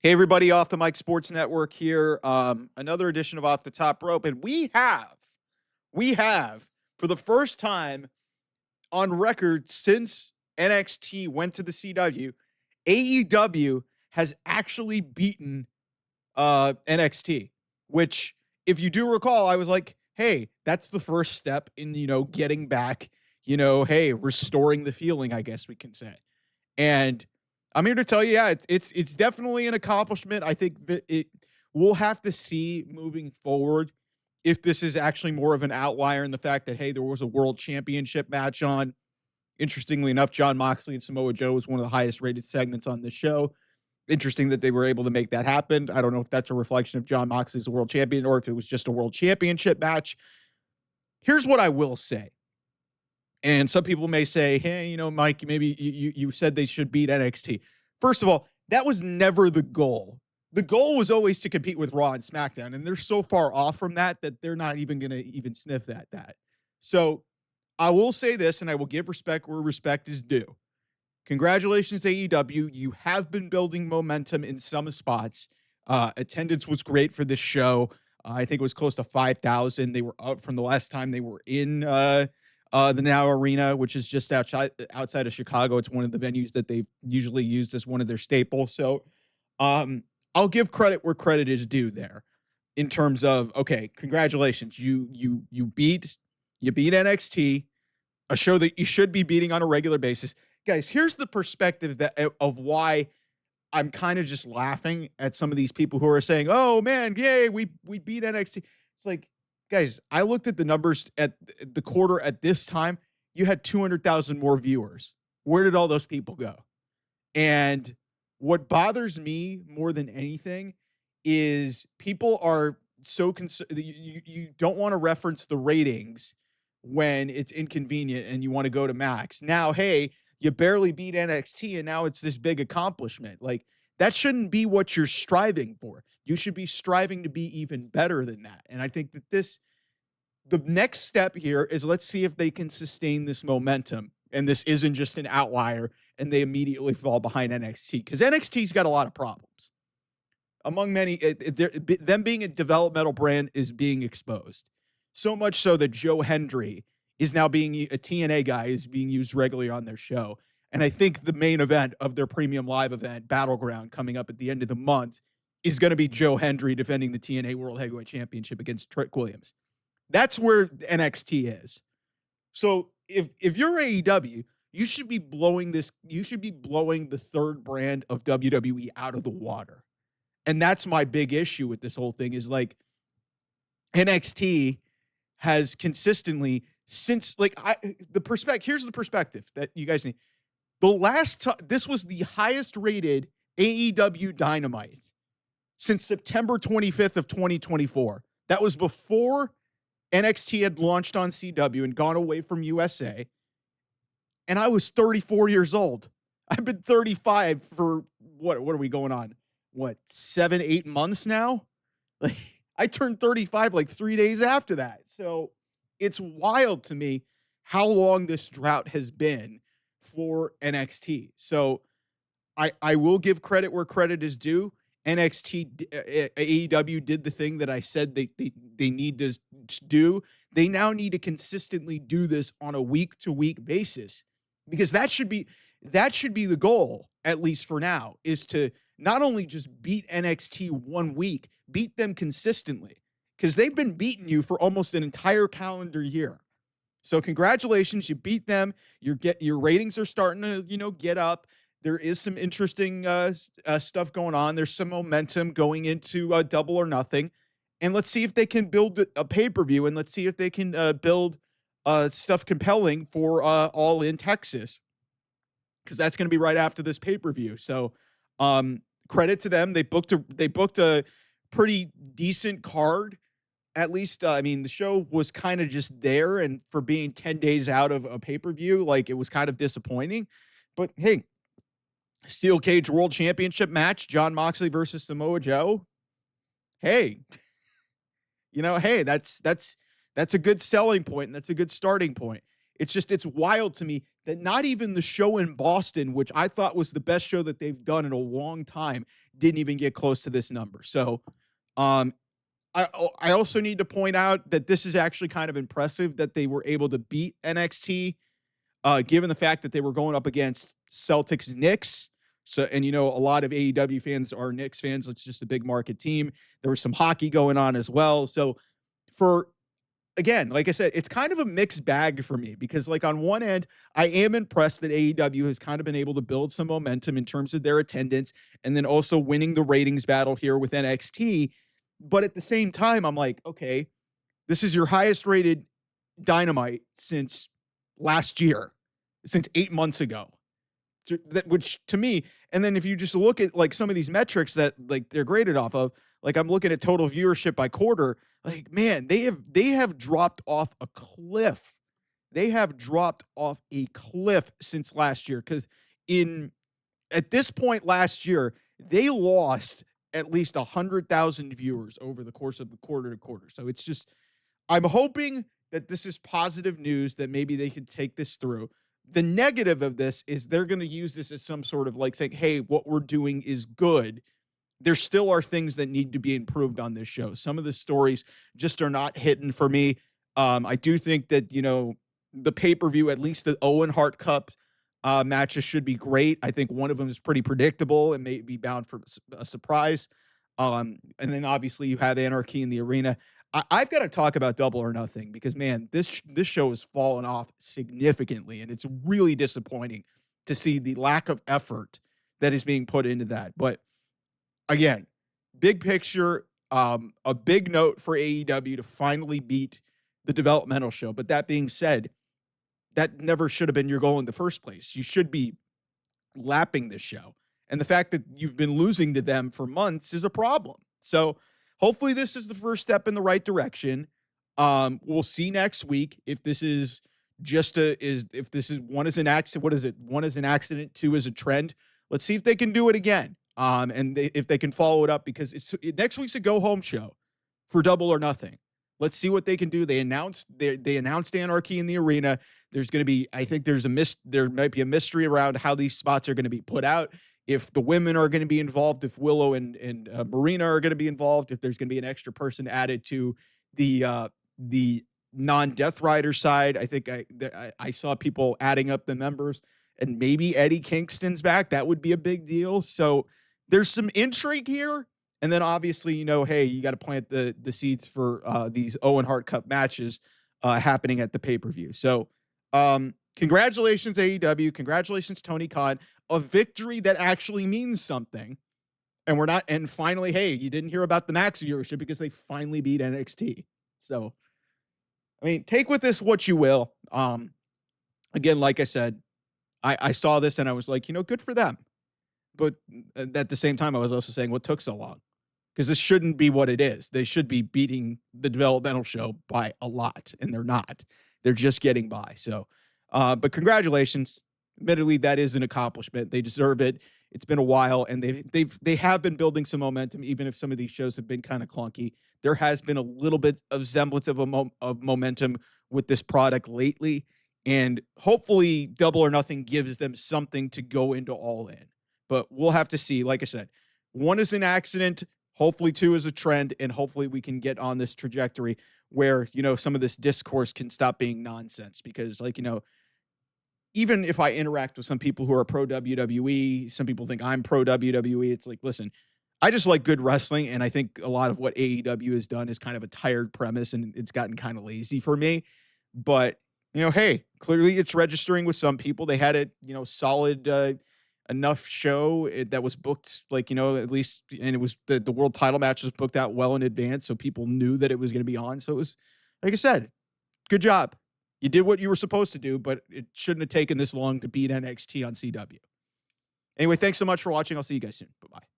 Hey, everybody, Off the Mic Sports Network here. Another edition of Off the Top Rope. And we have, for the first time on record since NXT went to the CW, AEW has actually beaten NXT, which, if you do recall, I was like, hey, that's the first step in, getting back, hey, restoring the feeling, I guess we can say. And I'm here to tell you, yeah, it's definitely an accomplishment. I think that we'll have to see moving forward if this is actually more of an outlier in the fact that, hey, there was a world championship match on. Interestingly enough, John Moxley and Samoa Joe was one of the highest rated segments on this show. Interesting that they were able to make that happen. I don't know if that's a reflection of John Moxley as a world champion or if it was just a world championship match. Here's what I will say. And some people may say, hey, Mike, maybe you said they should beat NXT. First of all, that was never the goal. The goal was always to compete with Raw and SmackDown, and they're so far off from that they're not even going to even sniff at that. So I will say this, and I will give respect where respect is due. Congratulations, AEW. You have been building momentum in some spots. Attendance was great for this show. I think it was close to 5,000. They were up from the last time they were in the Now Arena, which is just outside of Chicago. It's one of the venues that they've usually used as one of their staples. So I'll give credit where credit is due there in terms of, okay, congratulations. You beat NXT, a show that you should be beating on a regular basis. Guys, here's the perspective of why I'm kind of just laughing at some of these people who are saying, oh man, yay, we beat NXT. It's like, guys, I looked at the numbers at the quarter at this time. You had 200,000 more viewers. Where did all those people go? And what bothers me more than anything is people are so you don't want to reference the ratings when it's inconvenient and you want to go to Max. Now, hey, you barely beat NXT and now it's this big accomplishment. Like, that shouldn't be what you're striving for. You should be striving to be even better than that. And I think that the next step here is, let's see if they can sustain this momentum and this isn't just an outlier and they immediately fall behind NXT, because NXT's got a lot of problems. Among many, them being a developmental brand is being exposed. So much so that Joe Hendry is now being a TNA guy, is being used regularly on their show. And I think the main event of their premium live event, Battleground, coming up at the end of the month, is going to be Joe Hendry defending the TNA World Heavyweight Championship against Trick Williams. That's where NXT is. So if you're AEW, you should be blowing the third brand of WWE out of the water. And that's my big issue with this whole thing, is like, NXT has consistently, since here's the perspective that you guys need. The last time, this was the highest rated AEW Dynamite since September 25th of 2024. That was before NXT had launched on CW and gone away from USA. And I was 34 years old. I've been 35 for what are we going on? 7-8 months now? Like, I turned 35 like 3 days after that. So it's wild to me how long this drought has been for NXT. So I will give credit where credit is due. AEW did the thing that I said they need to do. They now need to consistently do this on a week-to-week basis, because that should be the goal, at least for now, is to not only just beat NXT 1 week, beat them consistently, because they've been beating you for almost an entire calendar year. So congratulations, you beat them. Your ratings are starting to, get up. There is some interesting stuff going on. There's some momentum going into Double or Nothing. And let's see if they can build a pay-per-view, and let's see if they can build stuff compelling for All In Texas, because that's going to be right after this pay-per-view. So credit to them. They booked a pretty decent card. At least, the show was kind of just there, and for being 10 days out of a pay-per-view, it was kind of disappointing. But hey, Steel Cage World Championship match, John Moxley versus Samoa Joe. Hey, that's a good selling point, and that's a good starting point. It's wild to me that not even the show in Boston, which I thought was the best show that they've done in a long time, didn't even get close to this number. So, um, I also need to point out that this is actually kind of impressive that they were able to beat NXT, given the fact that they were going up against Celtics Knicks. So, and a lot of AEW fans are Knicks fans. It's just a big market team. There was some hockey going on as well. So, for again, like I said, it's kind of a mixed bag for me because, like, on one end, I am impressed that AEW has kind of been able to build some momentum in terms of their attendance and then also winning the ratings battle here with NXT. But at the same time, I'm like, okay, this is your highest rated Dynamite since last year, since 8 months ago. Which to me, and then if you just look at like some of these metrics that like they're graded off of, like I'm looking at total viewership by quarter, like man, they have dropped off a cliff. They have dropped off a cliff since last year because in at this point last year they lost at least 100,000 viewers over the course of the quarter to quarter. So it's just I'm hoping that this is positive news that maybe they can take this through. The negative of this is they're going to use this as some sort of like saying, hey, what we're doing is good. There still are things that need to be improved on this show. Some of the stories just are not hitting for me. I do think that, the pay-per-view, at least the Owen Hart Cup matches should be great. I think one of them is pretty predictable and may be bound for a surprise. And then obviously you have Anarchy in the Arena. I've got to talk about Double or Nothing because, man, this show has fallen off significantly, and it's really disappointing to see the lack of effort that is being put into that. But again, big picture, a big note for AEW to finally beat the developmental show. But that being said, that never should have been your goal in the first place. You should be lapping this show. And the fact that you've been losing to them for months is a problem. So hopefully this is the first step in the right direction. We'll see next week if this is if this is one is an accident. What is it? One is an accident, two is a trend. Let's see if they can do it again. And if they can follow it up because next week's a go home show for Double or Nothing. Let's see what they can do. They announced Anarchy in the Arena. There's going to be, I think there might be a mystery around how these spots are going to be put out. If the women are going to be involved, if Willow and Marina are going to be involved, if there's going to be an extra person added to the non-Death Rider side. I think I saw people adding up the members, and maybe Eddie Kingston's back. That would be a big deal. So there's some intrigue here. And then obviously, hey, you got to plant the seeds for these Owen Hart Cup matches happening at the pay-per-view. So congratulations, AEW. Congratulations, Tony Khan. A victory that actually means something. And finally, hey, you didn't hear about the max viewership because they finally beat NXT. So, I mean, take with this what you will. Again, like I said, I saw this and I was like, good for them. But at the same time, I was also saying, what took so long? Because this shouldn't be what it is. They should be beating the developmental show by a lot, and they're not. They're just getting by. So, but congratulations. Admittedly, that is an accomplishment. They deserve it. It's been a while, and they have been building some momentum, even if some of these shows have been kind of clunky. There has been a little bit of semblance of of momentum with this product lately, and hopefully, Double or Nothing gives them something to go into All In. But we'll have to see. Like I said, one is an accident. Hopefully, two is a trend, and hopefully we can get on this trajectory where, some of this discourse can stop being nonsense. Because, even if I interact with some people who are pro WWE, some people think I'm pro WWE. It's like, listen, I just like good wrestling, and I think a lot of what AEW has done is kind of a tired premise, and it's gotten kind of lazy for me. But, hey, clearly it's registering with some people. They had a, solid enough show that was booked, at least, and it was the world title match was booked out well in advance, so people knew that it was going to be on. So it was, like I said, good job. You did what you were supposed to do, but it shouldn't have taken this long to beat NXT on CW. Anyway, thanks so much for watching. I'll see you guys soon. Bye-bye.